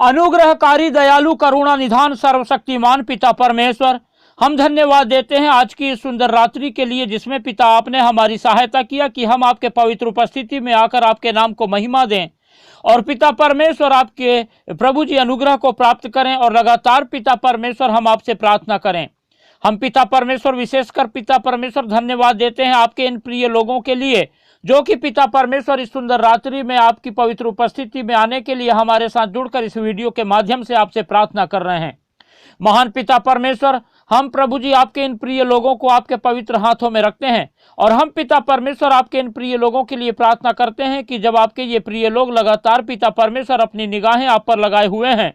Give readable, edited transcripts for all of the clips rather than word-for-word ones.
अनुग्रहकारी दयालु करुणा निधान सर्वशक्तिमान पिता परमेश्वर, हम धन्यवाद देते हैं आज की इस सुंदर रात्रि के लिए जिसमें पिता आपने हमारी सहायता किया कि हम आपके पवित्र उपस्थिति में आकर आपके नाम को महिमा दें और पिता परमेश्वर आपके प्रभु जी अनुग्रह को प्राप्त करें। और लगातार पिता परमेश्वर हम आपसे प्रार्थना करें। हम पिता परमेश्वर विशेषकर पिता परमेश्वर धन्यवाद देते हैं आपके इन प्रिय लोगों के लिए जो कि पिता परमेश्वर इस सुंदर रात्रि में आपकी पवित्र उपस्थिति में आने के लिए हमारे साथ जुड़कर इस वीडियो के माध्यम से आपसे प्रार्थना कर रहे हैं। महान पिता परमेश्वर, हम प्रभु जी आपके इन प्रिय लोगों को आपके पवित्र हाथों में रखते हैं और हम पिता परमेश्वर आपके इन प्रिय लोगों के लिए प्रार्थना करते हैं कि जब आपके ये प्रिय लोग लगातार पिता परमेश्वर अपनी निगाहें आप पर लगाए हुए हैं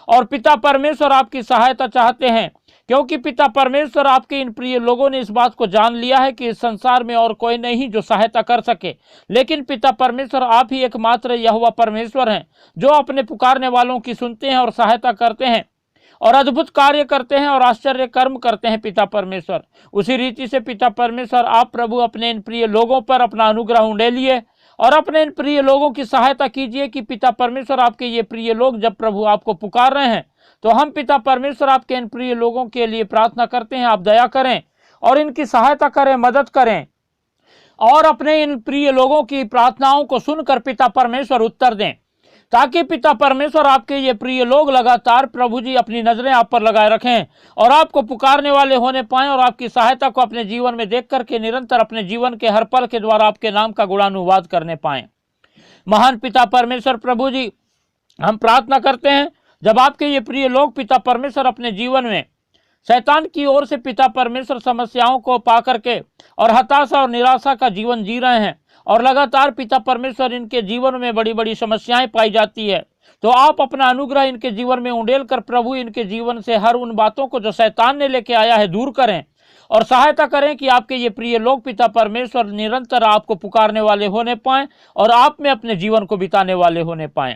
और पिता परमेश्वर आपकी सहायता चाहते हैं, क्योंकि पिता परमेश्वर आपके इन प्रिय लोगों ने इस बात को जान लिया है कि इस संसार में और कोई नहीं जो सहायता कर सके, लेकिन पिता परमेश्वर आप ही एकमात्र यहोवा परमेश्वर हैं जो अपने पुकारने वालों की सुनते हैं और सहायता करते हैं और अद्भुत कार्य करते हैं और आश्चर्य कर्म करते हैं। पिता परमेश्वर, उसी रीति से पिता परमेश्वर आप प्रभु अपने इन प्रिय लोगों पर अपना अनुग्रह उंडेलिए और अपने इन प्रिय लोगों की सहायता कीजिए कि पिता परमेश्वर आपके ये प्रिय लोग जब प्रभु आपको पुकार रहे हैं तो हम पिता परमेश्वर आपके इन प्रिय लोगों के लिए प्रार्थना करते हैं। आप दया करें और इनकी सहायता करें, मदद करें और अपने इन प्रिय लोगों की प्रार्थनाओं को सुनकर पिता परमेश्वर उत्तर दें, ताकि पिता परमेश्वर आपके ये प्रिय लोग लगातार प्रभु जी अपनी नजरें आप पर लगाए रखें और आपको पुकारने वाले होने पाएं और आपकी सहायता को अपने जीवन में देख करके निरंतर अपने जीवन के हर पल के द्वारा आपके नाम का गुणानुवाद करने पाएं। महान पिता परमेश्वर प्रभु जी, हम प्रार्थना करते हैं जब आपके ये प्रिय लोग पिता परमेश्वर अपने जीवन में शैतान की ओर से पिता परमेश्वर समस्याओं को पा करके और हताशा और निराशा का जीवन जी रहे हैं और लगातार पिता परमेश्वर इनके जीवन में बड़ी बड़ी समस्याएं पाई जाती है, तो आप अपना अनुग्रह इनके जीवन में उंडेल कर प्रभु इनके जीवन से हर उन बातों को जो शैतान ने लेके आया है दूर करें और सहायता करें कि आपके ये प्रिय लोग पिता परमेश्वर निरंतर आपको पुकारने वाले होने पाएं और आप में अपने जीवन को बिताने वाले होने पाएं।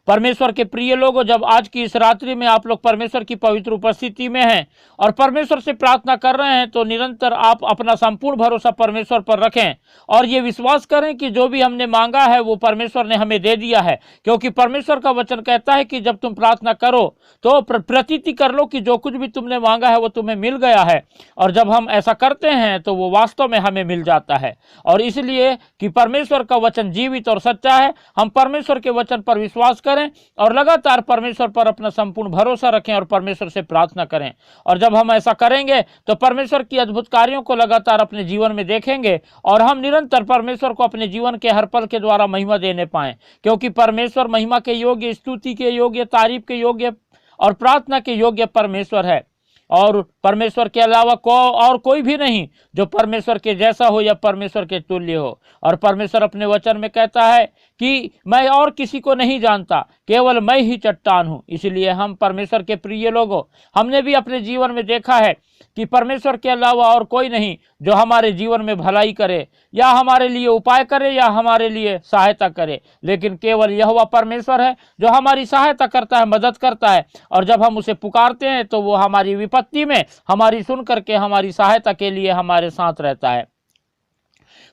परमेश्वर के प्रिय लोगों, जब आज की इस रात्रि में आप लोग परमेश्वर की पवित्र उपस्थिति में हैं और परमेश्वर से प्रार्थना कर रहे हैं तो निरंतर आप अपना संपूर्ण भरोसा परमेश्वर पर रखें और ये विश्वास करें कि जो भी हमने मांगा है वो परमेश्वर ने हमें दे दिया है, क्योंकि परमेश्वर का वचन कहता है कि जब तुम प्रार्थना करो तो प्रतीति कर लो कि जो कुछ भी तुमने मांगा है वो तुम्हें मिल गया है। और जब हम ऐसा करते हैं तो वो वास्तव में हमें मिल जाता है। और इसलिए कि परमेश्वर का वचन जीवित और सच्चा है, हम परमेश्वर के वचन पर विश्वास करें और लगातार परमेश्वर पर अपना संपूर्ण भरोसा रखें और परमेश्वर से प्रार्थना करें। और जब हम ऐसा करेंगे तो परमेश्वर की अद्भुत कार्यों को लगातार अपने जीवन में देखेंगे और हम निरंतर परमेश्वर को अपने जीवन के हर पल के द्वारा महिमा देने पाएं, क्योंकि परमेश्वर महिमा के योग्य, स्तुति के योग्य, तारीफ के योग्य और प्रार्थना के योग्य परमेश्वर है। और परमेश्वर के अलावा और कोई भी नहीं जो परमेश्वर के जैसा हो या परमेश्वर के तुल्य हो। और परमेश्वर अपने वचन में कहता है कि मैं और किसी को नहीं जानता, केवल मैं ही चट्टान हूँ। इसलिए हम परमेश्वर के प्रिय लोगों, हमने भी अपने जीवन में देखा है कि परमेश्वर के अलावा और कोई नहीं जो हमारे जीवन में भलाई करे या हमारे लिए उपाय करे या हमारे लिए सहायता करे, लेकिन केवल यहोवा परमेश्वर है जो हमारी सहायता करता है, मदद करता है। और जब हम उसे पुकारते हैं तो वो हमारी विपत्ति में हमारी सुन करके हमारी सहायता के लिए हमारे साथ रहता है।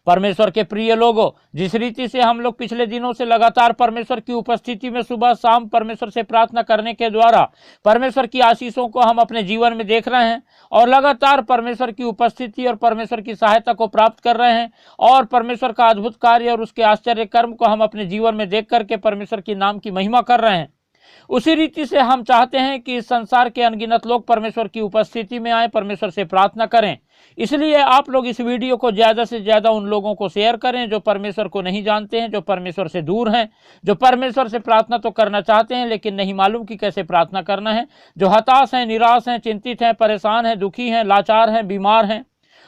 परमेश्वर के प्रिय लोगों, जिस रीति से हम लोग पिछले दिनों से लगातार परमेश्वर की उपस्थिति में सुबह शाम परमेश्वर से प्रार्थना करने के द्वारा परमेश्वर की आशीषों को हम अपने जीवन में देख रहे हैं और लगातार परमेश्वर की उपस्थिति और परमेश्वर की सहायता को प्राप्त कर रहे हैं और परमेश्वर का अद्भुत कार्य और उसके आश्चर्य कर्म को हम अपने जीवन में देख करके परमेश्वर के नाम की महिमा कर रहे हैं, उसी रीति से हम चाहते हैं कि इस संसार के अनगिनत लोग परमेश्वर की उपस्थिति में आए, परमेश्वर से प्रार्थना करें। इसलिए आप लोग इस वीडियो को ज़्यादा से ज़्यादा उन लोगों को शेयर करें जो परमेश्वर को नहीं जानते हैं, जो परमेश्वर से दूर हैं, जो परमेश्वर से प्रार्थना तो करना चाहते हैं लेकिन नहीं मालूम कि कैसे प्रार्थना करना है, जो हताश हैं, निराश हैं, चिंतित हैं, परेशान हैं, दुखी हैं, लाचार हैं, बीमार हैं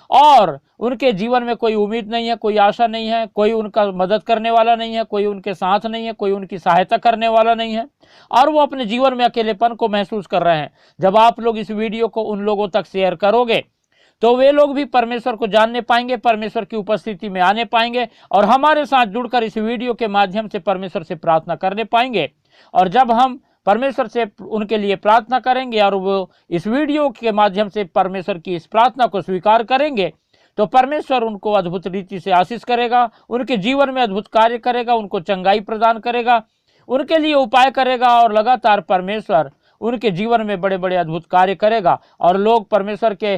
और उनके जीवन में कोई उम्मीद नहीं है, कोई आशा नहीं है, कोई उनका मदद करने वाला नहीं है, कोई उनके साथ नहीं है, कोई उनकी सहायता करने वाला नहीं है और वो अपने जीवन में अकेलेपन को महसूस कर रहे हैं। जब आप लोग इस वीडियो को उन लोगों तक शेयर करोगे तो वे लोग भी परमेश्वर को जानने पाएंगे, परमेश्वर की उपस्थिति में आने पाएंगे और हमारे साथ जुड़कर इस वीडियो के माध्यम से परमेश्वर से प्रार्थना करने पाएंगे। और जब हम परमेश्वर से उनके लिए प्रार्थना करेंगे और वो इस वीडियो के माध्यम से परमेश्वर की इस प्रार्थना को स्वीकार करेंगे तो परमेश्वर उनको अद्भुत रीति से आशीष करेगा, उनके जीवन में अद्भुत कार्य करेगा, उनको चंगाई प्रदान करेगा, उनके लिए उपाय करेगा और लगातार परमेश्वर उनके जीवन में बड़े बड़े अद्भुत कार्य करेगा और लोग परमेश्वर के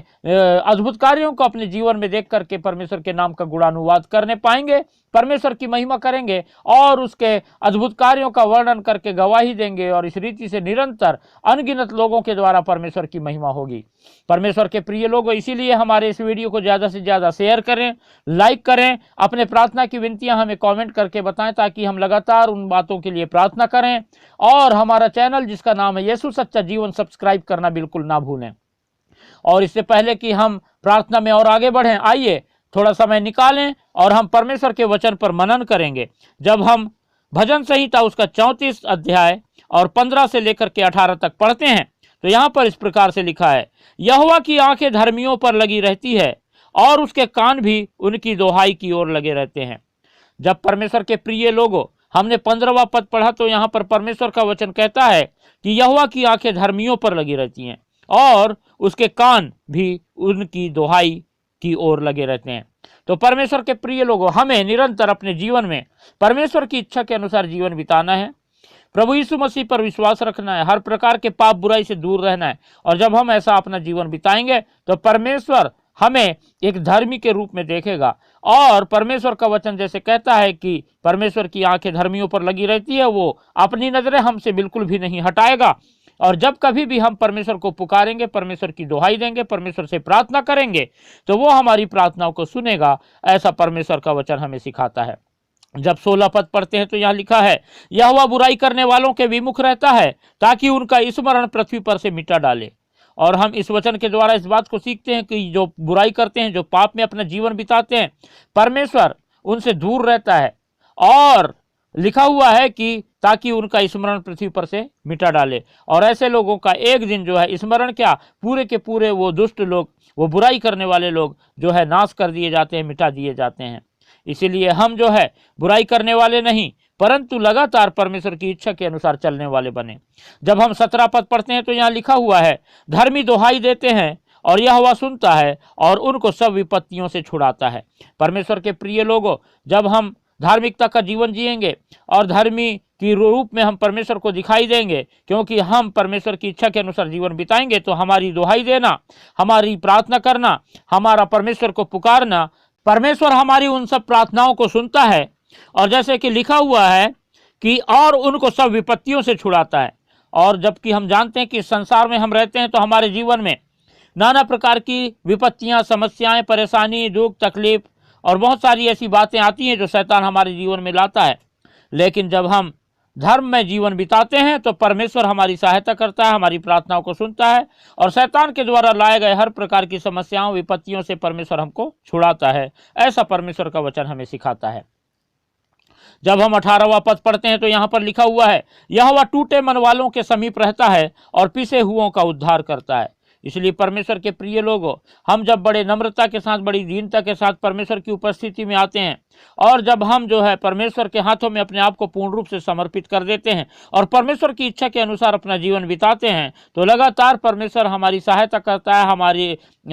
अद्भुत कार्यों को अपने जीवन में देख करके परमेश्वर के नाम का गुणानुवाद करने पाएंगे, परमेश्वर की महिमा करेंगे और उसके अद्भुत कार्यों का वर्णन करके गवाही देंगे और इस रीति से निरंतर अनगिनत लोगों के द्वारा परमेश्वर की महिमा होगी। परमेश्वर के प्रिय लोगों, इसीलिए हमारे इस वीडियो को ज़्यादा से ज़्यादा शेयर करें, लाइक करें, अपने प्रार्थना की विनतियां हमें कमेंट करके बताएं ताकि हम लगातार उन बातों के लिए प्रार्थना करें। और हमारा चैनल जिसका नाम है यीशु सच्चा जीवन सब्सक्राइब करना बिल्कुल ना भूलें। और इससे पहले कि हम प्रार्थना में और आगे बढ़ें, आइए थोड़ा समय निकालें और हम परमेश्वर के वचन पर मनन करेंगे। जब हम भजन संहिता उसका 34 अध्याय और 15 से लेकर के 18 तक पढ़ते हैं तो यहाँ पर इस प्रकार से लिखा है, यहोवा की आंखें धर्मियों पर लगी रहती है और उसके कान भी उनकी दोहाई की ओर लगे रहते हैं। जब परमेश्वर के प्रिय लोगों, हमने 15वां पद पढ़ा तो यहाँ पर परमेश्वर का वचन कहता है कि यहोवा की आंखें धर्मियों पर लगी रहती हैं और उसके कान भी उनकी दोहाई की ओर लगे रहते हैं। तो परमेश्वर के प्रिय लोगों, हमें निरंतर अपने जीवन में परमेश्वर की इच्छा के अनुसार जीवन बिताना है, प्रभु यीशु मसीह पर विश्वास रखना है, हर प्रकार के पाप बुराई से दूर रहना है। और जब हम ऐसा अपना जीवन बिताएंगे तो परमेश्वर हमें एक धर्मी के रूप में देखेगा। और परमेश्वर का वचन जैसे कहता है कि परमेश्वर की आंखें धर्मियों पर लगी रहती है, वो अपनी नजरें हमसे बिल्कुल भी नहीं हटाएगा। और जब कभी भी हम परमेश्वर को पुकारेंगे, परमेश्वर की दुहाई देंगे, परमेश्वर से प्रार्थना करेंगे तो वो हमारी प्रार्थनाओं को सुनेगा। ऐसा परमेश्वर का वचन हमें सिखाता है। जब 16 पद पढ़ते हैं तो यहाँ लिखा है, यहोवा बुराई करने वालों के विमुख रहता है ताकि उनका स्मरण पृथ्वी पर से मिटा डाले। और हम इस वचन के द्वारा इस बात को सीखते हैं कि जो बुराई करते हैं, जो पाप में अपना जीवन बिताते हैं, परमेश्वर उनसे दूर रहता है। और लिखा हुआ है कि ताकि उनका स्मरण पृथ्वी पर से मिटा डाले। और ऐसे लोगों का एक दिन जो है स्मरण क्या, पूरे के पूरे वो दुष्ट लोग, वो बुराई करने वाले लोग जो है नाश कर दिए जाते हैं, मिटा दिए जाते हैं। इसीलिए हम जो है बुराई करने वाले नहीं परंतु लगातार परमेश्वर की इच्छा के अनुसार चलने वाले बने। जब हम 17 पद पढ़ते हैं तो यहाँ लिखा हुआ है, धर्मी दोहाई देते हैं और यहोवा सुनता है और उनको सब विपत्तियों से छुड़ाता है। परमेश्वर के प्रिय लोगों, जब हम धार्मिकता का जीवन जिएंगे और धर्मी की रूप में हम परमेश्वर को दिखाई देंगे, क्योंकि हम परमेश्वर की इच्छा के अनुसार जीवन बिताएंगे, तो हमारी दुहाई देना, हमारी प्रार्थना करना, हमारा परमेश्वर को पुकारना, परमेश्वर हमारी उन सब प्रार्थनाओं को सुनता है। और जैसे कि लिखा हुआ है कि और उनको सब विपत्तियों से छुड़ाता है। और जबकि हम जानते हैं कि संसार में हम रहते हैं तो हमारे जीवन में नाना प्रकार की विपत्तियां, समस्याएं, परेशानी, दुख, तकलीफ और बहुत सारी ऐसी बातें आती हैं जो शैतान हमारे जीवन में लाता है। लेकिन जब हम धर्म में जीवन बिताते हैं तो परमेश्वर हमारी सहायता करता है, हमारी प्रार्थनाओं को सुनता है और शैतान के द्वारा लाए गए हर प्रकार की समस्याओं, विपत्तियों से परमेश्वर हमको छुड़ाता है। ऐसा परमेश्वर का वचन हमें सिखाता है। जब हम 18वां पद पढ़ते हैं तो यहाँ पर लिखा हुआ है, यहोवा टूटे मन वालों के समीप रहता है और पिसे हुओं का उद्धार करता है। इसलिए परमेश्वर के प्रिय लोगों, हम जब बड़े नम्रता के साथ, बड़ी दीनता के साथ परमेश्वर की उपस्थिति में आते हैं और जब हम जो है परमेश्वर के हाथों में अपने आप को पूर्ण रूप से समर्पित कर देते हैं और परमेश्वर की इच्छा के अनुसार अपना जीवन बिताते हैं, तो लगातार परमेश्वर हमारी सहायता करता है,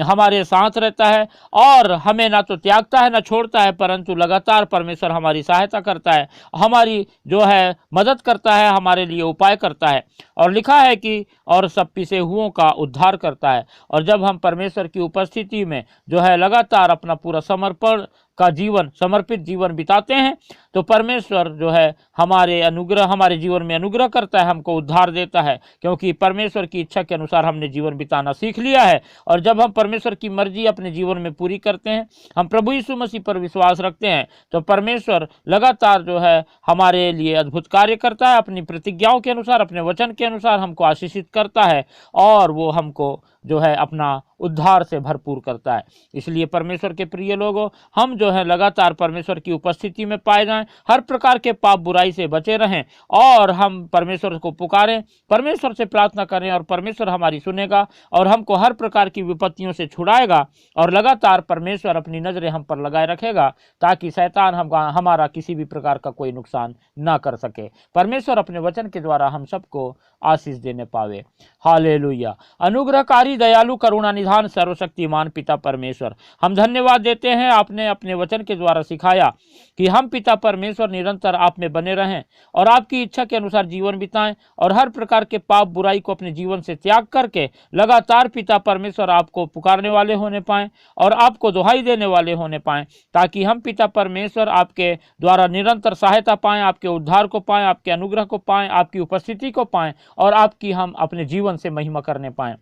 हमारे साथ रहता है और हमें ना तो त्यागता है ना छोड़ता है, परंतु लगातार परमेश्वर हमारी सहायता करता है, हमारी जो है मदद करता है, हमारे लिए उपाय करता है। और लिखा है कि और सब पिसे हुओं का उद्धार करता है। और जब हम परमेश्वर की उपस्थिति में जो है लगातार अपना पूरा समर्पण का जीवन, समर्पित जीवन बिताते हैं तो परमेश्वर जो है हमारे जीवन में अनुग्रह करता है, हमको उद्धार देता है, क्योंकि परमेश्वर की इच्छा के अनुसार हमने जीवन बिताना सीख लिया है। और जब हम परमेश्वर की मर्जी अपने जीवन में पूरी करते हैं, हम प्रभु यीशु मसीह पर विश्वास रखते हैं, तो परमेश्वर लगातार जो है हमारे लिए अद्भुत कार्य करता है, अपनी प्रतिज्ञाओं के अनुसार, अपने वचन के अनुसार हमको आशीषित करता है और वो हमको जो है अपना उद्धार से भरपूर करता है। इसलिए परमेश्वर के प्रिय लोगों, हम जो है लगातार परमेश्वर की उपस्थिति में पाए जाएं, हर प्रकार के पाप बुराई से बचे रहें और हम परमेश्वर को पुकारें, परमेश्वर से प्रार्थना करें और परमेश्वर हमारी सुनेगा और हमको हर प्रकार की विपत्तियों से छुड़ाएगा और लगातार परमेश्वर अपनी नजरें हम पर लगाए रखेगा ताकि शैतान हमारा किसी भी प्रकार का कोई नुकसान ना कर सके। परमेश्वर अपने वचन के द्वारा हम सबको आशीष देने पावे। हालेलुया। अनुग्रहकारी दयालु करुणा निधान सर्वशक्तिमान पिता परमेश्वर, हम धन्यवाद देते हैं आपने अपने वचन के द्वारा सिखाया कि हम पिता परमेश्वर निरंतर आप में बने रहें और आपकी इच्छा के अनुसार जीवन बिताएं और हर प्रकार के पाप बुराई को अपने जीवन से त्याग करके लगातार पिता परमेश्वर आपको पुकारने वाले होने पाएं और आपको दुहाई देने वाले होने पाएं, ताकि हम पिता परमेश्वर आपके द्वारा निरंतर सहायता पाएं, आपके उद्धार को पाएं, आपके अनुग्रह को पाएं, आपकी उपस्थिति को पाएं और आपकी हम अपने जीवन से महिमा करने पाएं।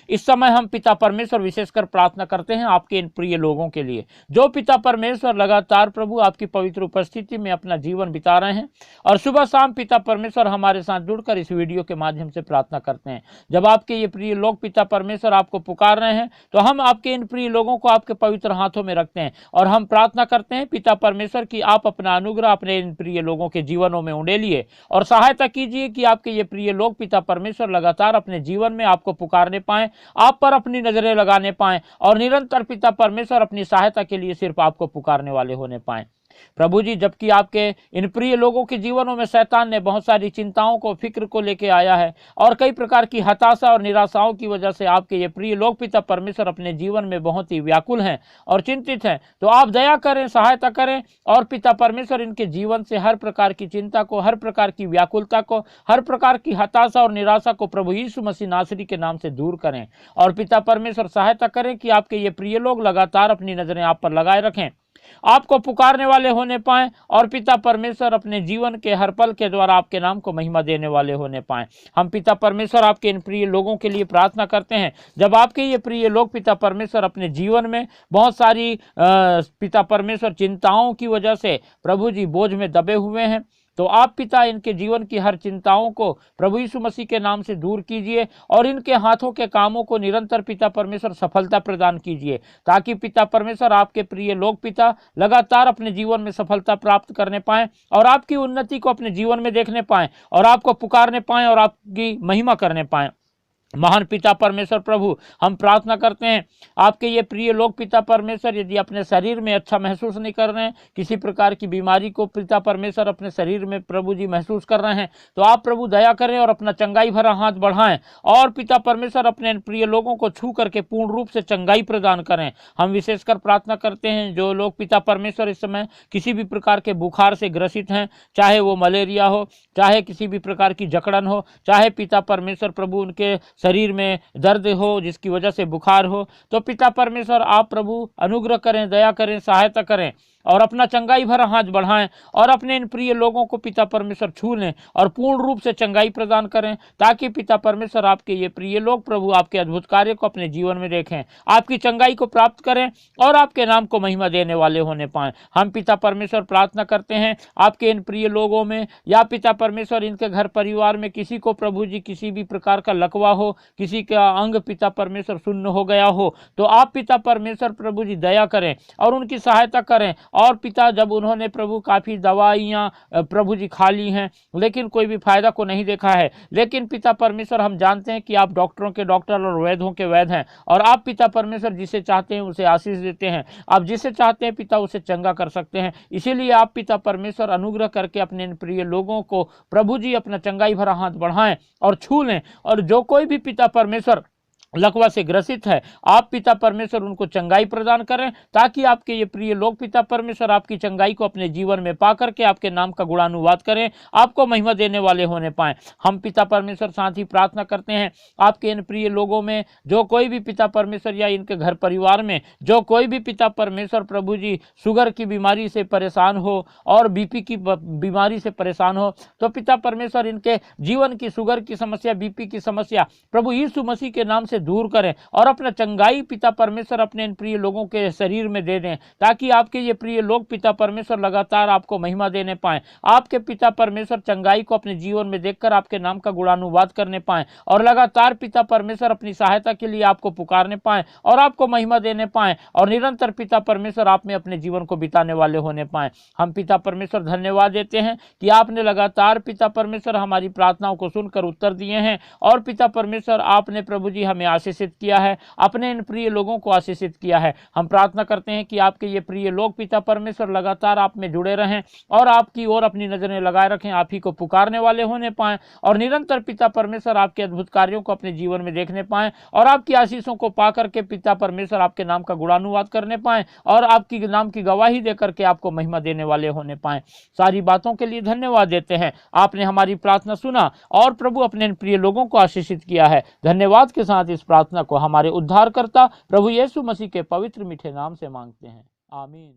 इस समय हम पिता परमेश्वर विशेषकर प्रार्थना करते हैं आपके इन प्रिय लोगों के लिए जो पिता परमेश्वर लगातार प्रभु आपकी पवित्र उपस्थिति में अपना जीवन बिता रहे हैं और सुबह शाम पिता परमेश्वर हमारे साथ जुड़कर इस वीडियो के माध्यम से प्रार्थना करते हैं। जब आपके ये प्रिय लोग पिता परमेश्वर आपको पुकार रहे हैं तो हम आपके इन प्रिय लोगों को आपके पवित्र हाथों में रखते हैं और हम प्रार्थना करते हैं पिता परमेश्वर की आप अपना अनुग्रह अपने इन प्रिय लोगों के जीवनों में उंडेलिए और सहायता कीजिए कि आपके ये प्रिय लोग पिता परमेश्वर लगातार अपने जीवन में आपको पुकारने पाएं, आप पर अपनी नजरें लगाने पाएं और निरंतर पिता परमेश्वर अपनी सहायता के लिए सिर्फ आपको पुकारने वाले होने पाएं। प्रभु जी, जबकि आपके इन प्रिय लोगों के जीवनों में शैतान ने बहुत सारी चिंताओं को फिक्र को लेके आया है और कई प्रकार की हताशा और निराशाओं की वजह से आपके ये प्रिय लोग पिता परमेश्वर अपने जीवन में बहुत ही व्याकुल हैं और चिंतित हैं, तो आप दया करें, सहायता करें और पिता परमेश्वर इनके जीवन से हर प्रकार की चिंता को, हर प्रकार की व्याकुलता को, हर प्रकार की हताशा और निराशा को प्रभु यीशु मसीह नासरी के नाम से दूर करें और पिता परमेश्वर सहायता करें कि आपके ये प्रिय लोग लगातार अपनी नजरें आप पर लगाए रखें, आपको पुकारने वाले होने पाएं और पिता परमेश्वर अपने जीवन के हर पल के द्वारा आपके नाम को महिमा देने वाले होने पाएं। हम पिता परमेश्वर आपके इन प्रिय लोगों के लिए प्रार्थना करते हैं। जब आपके ये प्रिय लोग पिता परमेश्वर अपने जीवन में बहुत सारी पिता परमेश्वर चिंताओं की वजह से प्रभु जी बोझ में दबे हुए हैं, तो आप पिता इनके जीवन की हर चिंताओं को प्रभु यीशु मसीह के नाम से दूर कीजिए और इनके हाथों के कामों को निरंतर पिता परमेश्वर सफलता प्रदान कीजिए, ताकि पिता परमेश्वर आपके प्रिय लोग पिता लगातार अपने जीवन में सफलता प्राप्त करने पाएं और आपकी उन्नति को अपने जीवन में देखने पाएं और आपको पुकारने पाएं और आपकी महिमा करने पाएं। महान पिता परमेश्वर प्रभु, हम प्रार्थना करते हैं आपके ये प्रिय लोग पिता परमेश्वर यदि अपने शरीर में अच्छा महसूस नहीं कर रहे हैं, किसी प्रकार की बीमारी को पिता परमेश्वर अपने शरीर में प्रभु जी महसूस कर रहे हैं, तो आप प्रभु दया करें और अपना चंगाई भरा हाथ बढ़ाएं और पिता परमेश्वर अपने प्रिय लोगों को छू करके पूर्ण रूप से चंगाई प्रदान करें। हम विशेषकर प्रार्थना करते हैं जो लोग पिता परमेश्वर इस समय किसी भी प्रकार के बुखार से ग्रसित हैं, चाहे वो मलेरिया हो, चाहे किसी भी प्रकार की जकड़न हो, चाहे पिता परमेश्वर प्रभु उनके शरीर में दर्द हो जिसकी वजह से बुखार हो, तो पिता परमेश्वर आप प्रभु अनुग्रह करें, दया करें, सहायता करें और अपना चंगाई भरा हाथ बढ़ाएं और अपने इन प्रिय लोगों को पिता परमेश्वर छू लें और पूर्ण रूप से चंगाई प्रदान करें, ताकि पिता परमेश्वर आपके ये प्रिय लोग प्रभु आपके अद्भुत कार्य को अपने जीवन में देखें, आपकी चंगाई को प्राप्त करें और आपके नाम को महिमा देने वाले होने पाएं। हम पिता परमेश्वर प्रार्थना करते हैं आपके इन प्रिय लोगों में या पिता परमेश्वर इनके घर परिवार में किसी को प्रभु जी किसी भी प्रकार का लकवा हो, किसी का अंग पिता परमेश्वर शून्य हो गया हो, तो आप पिता परमेश्वर प्रभु जी दया करें और उनकी सहायता करें। और पिता जब उन्होंने प्रभु काफ़ी दवाइयाँ प्रभु जी खा ली हैं लेकिन कोई भी फायदा को नहीं देखा है, लेकिन पिता परमेश्वर हम जानते हैं कि आप डॉक्टरों के डॉक्टर और वैद्यों के वैद्य हैं और आप पिता परमेश्वर जिसे चाहते हैं उसे आशीष देते हैं, आप जिसे चाहते हैं पिता उसे चंगा कर सकते हैं। इसीलिए आप पिता परमेश्वर अनुग्रह करके अपने इन प्रिय लोगों को प्रभु जी अपना चंगाई भरा हाथ बढ़ाएं और छू लें और जो कोई भी पिता परमेश्वर लकवा से ग्रसित है आप पिता परमेश्वर उनको चंगाई प्रदान करें, ताकि आपके ये प्रिय लोग पिता परमेश्वर आपकी चंगाई को अपने जीवन में पा करके आपके नाम का गुणानुवाद करें, आपको महिमा देने वाले होने पाएं। हम पिता परमेश्वर साथ ही प्रार्थना करते हैं आपके इन प्रिय लोगों में जो कोई भी पिता परमेश्वर या इनके घर परिवार में जो कोई भी पिता परमेश्वर प्रभु जी शुगर की बीमारी से परेशान हो और बीपी की बीमारी से परेशान हो, तो पिता परमेश्वर इनके जीवन की शुगर की समस्या, बीपी की समस्या प्रभु यीशु मसीह के नाम से दूर करें और अपना चंगाई पिता परमेश्वर अपने इन प्रिय लोगों के शरीर में दे दें, ताकि आपके ये प्रिय लोग पिता परमेश्वर लगातार आपको महिमा देने पाएं, आपके पिता परमेश्वर चंगाई को अपने जीवन में देखकर आपके नाम का गुणानुवाद करने पाएं और लगातार पिता परमेश्वर अपनी सहायता के लिए आपको पुकारने पाएं और आपको महिमा देने पाएं और निरंतर पिता परमेश्वर आप में अपने जीवन को बिताने वाले होने पाएं। हम पिता परमेश्वर धन्यवाद देते हैं कि आपने लगातार पिता परमेश्वर हमारी प्रार्थनाओं को सुनकर उत्तर दिए हैं और पिता परमेश्वर आपने प्रभु जी हमें आशीषित किया है, अपने इन प्रिय लोगों को आशीषित किया है। हम प्रार्थना करते हैं कि आपके ये प्रिय लोग पिता परमेश्वर लगातार आप में जुड़े रहें और आपकी ओर अपनी नजरें लगाए रखें, आप ही को पुकारने वाले होने पाएं और निरंतर पिता परमेश्वर आपके अद्भुत कार्यों को अपने जीवन में देखने पाएं और आपकी आशीषों को पा करके पिता परमेश्वर आपके नाम का गुणानुवाद करने पाएं और आपकी नाम की गवाही देकर के आपको महिमा देने वाले होने पाएं। सारी बातों के लिए धन्यवाद देते हैं। आपने हमारी प्रार्थना सुना और प्रभु अपने इन प्रिय लोगों को आशीषित किया है। धन्यवाद के साथ इस प्रार्थना को हमारे उद्धारकर्ता प्रभु यीशु मसीह के पवित्र मीठे नाम से मांगते हैं, आमीन।